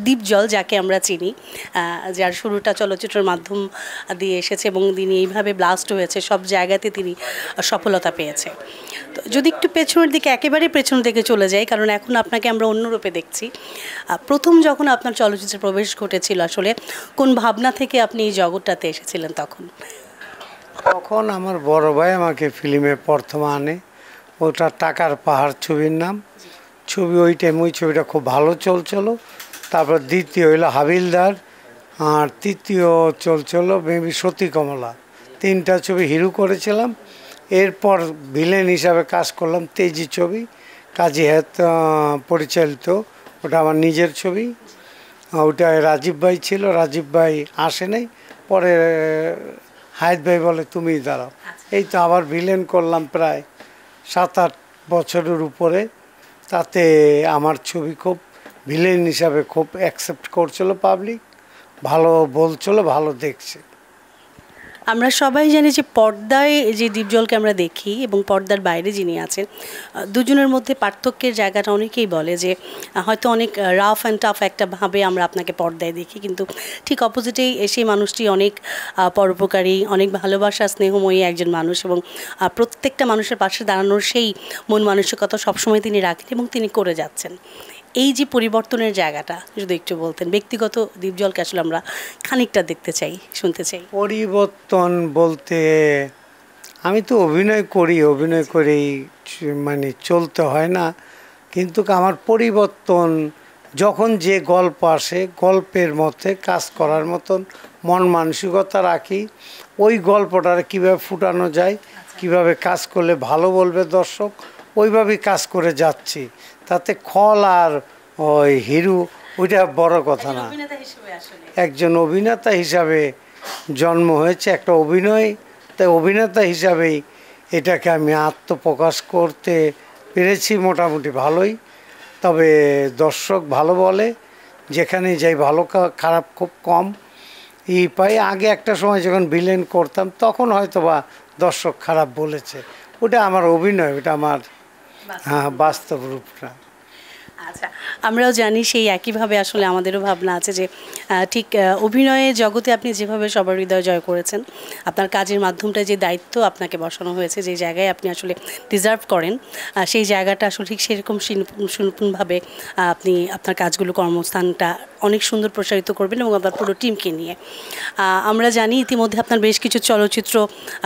দীপজল যাকে আমরা চিনি, যার শুরুটা চলচ্চিত্রের মাধ্যম দিয়ে এসেছে এবং তিনি এইভাবে ব্লাস্ট হয়েছে, সব জায়গাতে তিনি সফলতা পেয়েছে। তো যদি একটু পেছনের দিকে, একেবারে পেছন দিকে চলে যাই, কারণ এখন আপনাকে আমরা অন্য রূপে দেখছি। প্রথম যখন আপনার চলচ্চিত্রে প্রবেশ ঘটেছিল, আসলে কোন ভাবনা থেকে আপনি এই জগৎটাতে এসেছিলেন তখন? তখন আমার বড় ভাই আমাকে ফিল্মে প্রথম আনে, ওটা টাকার পাহাড় ছবির নাম। ছবি ওই টাইম ওই ছবিটা খুব ভালো চলছিল। তারপর দ্বিতীয় হইলো হাবিলদার, আর তৃতীয় চলছিল মেবি সতী কমলা। 3টা ছবি হিরো করেছিলাম। এরপর ভিলেন হিসাবে কাজ করলাম তেজি ছবি, কাজী হায়াত পরিচালিত, ওটা আমার নিজের ছবি। ওটা রাজীব ভাই ছিল, রাজীব ভাই আসে নাই, পরে হায়াত ভাই বলে তুমি দাঁড়াও। এই তো আবার ভিলেন করলাম প্রায় 7-8 বছরের উপরে। তাতে আমার ছবি খুব ভিলেন হিসাবে খুব অ্যাকসেপ্ট করছিল পাবলিক, ভালো বলছিল, ভালো দেখছে। আমরা সবাই জানি যে পর্দায় যে দীপজলকে আমরা দেখি এবং পর্দার বাইরে যিনি আছেন, দুজনের মধ্যে পার্থক্যের জায়গাটা অনেকেই বলে যে হয়তো অনেক রাফ অ্যান্ড টাফ একটা ভাবে আমরা আপনাকে পর্দায় দেখি, কিন্তু ঠিক অপোজিটেই সেই মানুষটি অনেক পরোপকারী, অনেক ভালোবাসা স্নেহময়ী একজন মানুষ, এবং প্রত্যেকটা মানুষের পাশে দাঁড়ানোর সেই মন মানসিকতা সবসময় তিনি রাখেন এবং তিনি করে যাচ্ছেন। এই যে পরিবর্তনের জায়গাটা যদি একটু বলতেন, ব্যক্তিগত দীপজলকে আসলে আমরা খানিকটা দেখতে চাই, শুনতে চাই। পরিবর্তন বলতে আমি তো অভিনয় করেই মানে চলতে হয় না, কিন্তু আমার পরিবর্তন যখন যে গল্প আসে, গল্পের মধ্যে কাজ করার মতন মন মানসিকতা রাখি, ওই গল্পটার কীভাবে ফুটানো যায়, কিভাবে কাজ করলে ভালো বলবে দর্শক, ওইভাবেই কাজ করে যাচ্ছি। তাতে খল আর ওই হিরো ওইটা বড় কথা না। একজন অভিনেতা হিসাবে জন্ম হয়েছে, একটা অভিনয়, তাই অভিনেতা হিসাবেই এটাকে আমি আত্মপ্রকাশ করতে পেরেছি মোটামুটি ভালোই। তবে দর্শক ভালো বলে, যেখানে যাই ভালো খারাপ খুব কম পাই। আগে একটা সময় যখন ভিলেন করতাম তখন হয়তো বা দর্শক খারাপ বলেছে, ওটা আমার অভিনয়, ওটা আমার বাস্তব রূপটা। আচ্ছা, আমরাও জানি সেই একইভাবে আসলে আমাদেরও ভাবনা আছে যে ঠিক অভিনয়ের জগতে আপনি যেভাবে সবার হৃদয় জয় করেছেন, আপনার কাজের মাধ্যমটা যে দায়িত্ব আপনাকে বসানো হয়েছে, যে জায়গায় আপনি আসলে ডিজার্ভ করেন, সেই জায়গাটা আসলে ঠিক সেরকম সুনিপুণভাবে আপনি আপনার কাজগুলো, কর্মস্থানটা অনেক সুন্দর প্রসারিত করবেন এবং আপনার পুরো টিমকে নিয়ে। আমরা জানি ইতিমধ্যে আপনার বেশ কিছু চলচ্চিত্র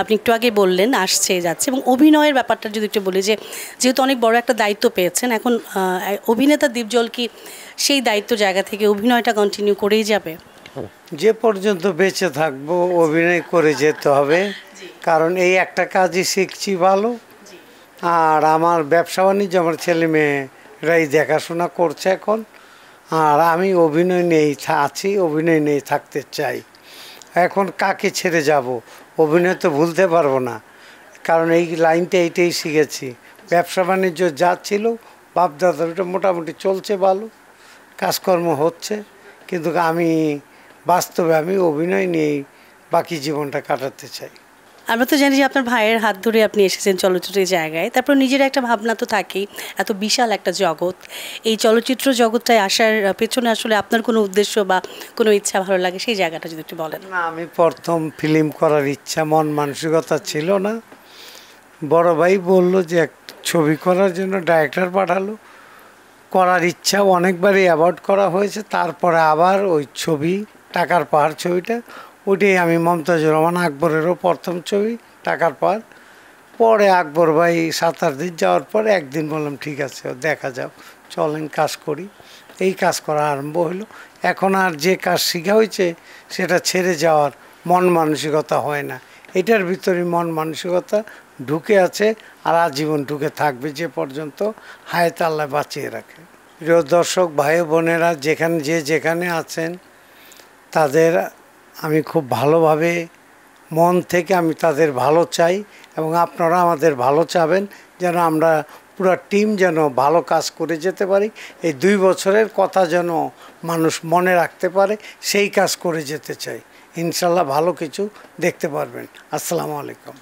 আপনি একটু আগে বললেন আসছে যাচ্ছে, এবং অভিনয়ের ব্যাপারটা যদি একটু বলি, যে যেহেতু অনেক বড় একটা দায়িত্ব পেয়েছেন, এখন অভিনেতা দীপজল কি সেই দায়িত্ব জায়গা থেকে অভিনয়টা কন্টিনিউ করেই যাবে? যে পর্যন্ত বেঁচে থাকবো অভিনয় করে যেতে হবে, কারণ এই একটা কাজই শিখছি ভালো। আর আমার ব্যবসা বাণিজ্য আমার ছেলে মেয়েরাই দেখাশোনা করছে এখন, আর আমি অভিনয় নিয়েই আছি, অভিনয় নিয়ে থাকতে চাই। এখন কাকে ছেড়ে যাব? অভিনয় তো ভুলতে পারবো না, কারণ এই লাইনটা এইটাই শিখেছি। ব্যবসা বাণিজ্য যা ছিল বাপদাদার, ওটা মোটামুটি চলছে ভালো, কাজকর্ম হচ্ছে, কিন্তু আমি বাস্তবে আমি অভিনয় নিয়েই বাকি জীবনটা কাটাতে চাই। আমরা তো জানি যে আপনার ভাইয়ের হাত ধরে আপনি এসেছেন চলচ্চিত্রের জায়গায়, তারপর নিজের একটা ভাবনা তো থাকেই, এত বিশাল একটা জগৎ, এই চলচ্চিত্র জগৎটায় আসার পেছনে আসলে আপনার কোনো উদ্দেশ্য বা কোনো ইচ্ছা ভালো লাগে, সেই জায়গাটা যদি একটু বলেন। না, আমি প্রথম ফিল্ম করার ইচ্ছা, মন মানসিকতা ছিল না। বড় ভাই বলল যে এক ছবি করার জন্য, ডাইরেক্টর পাঠালো, করার ইচ্ছা অনেকবারই অ্যাভয়েড করা হয়েছে। তারপরে আবার ওই ছবি টাকার পাহাড় ছবিটা, ওইটাই আমি মমতাজুর রহমান আকবরেরও প্রথম ছবি টাকার পাহাড়। পরে আকবর ভাই 7-8 দিন যাওয়ার পরে একদিন বললাম ঠিক আছে দেখা যাও, চলেন কাজ করি। এই কাজ করা আরম্ভ হলো। এখন আর যে কাজ শেখা হয়েছে সেটা ছেড়ে যাওয়ার মন মানসিকতা হয় না, এটার ভিতরে মন মানসিকতা ঢুকে আছে আর আজীবন ঢুকে থাকবে, যে পর্যন্ত হায়াত আল্লাহ বাঁচিয়ে রাখে। প্রিয় দর্শক ভাই বোনেরা, যেখানে আছেন, তাদের আমি খুব ভালোভাবে মন থেকে আমি তাদের ভালো চাই, এবং আপনারা আমাদের ভালো চাবেন, যেন আমরা পুরো টিম যেন ভালো কাজ করে যেতে পারি। এই 2 বছরের কথা যেন মানুষ মনে রাখতে পারে, সেই কাজ করে যেতে চাই। ইনশাল্লাহ ভালো কিছু দেখতে পারবেন। আসসালামু আলাইকুম।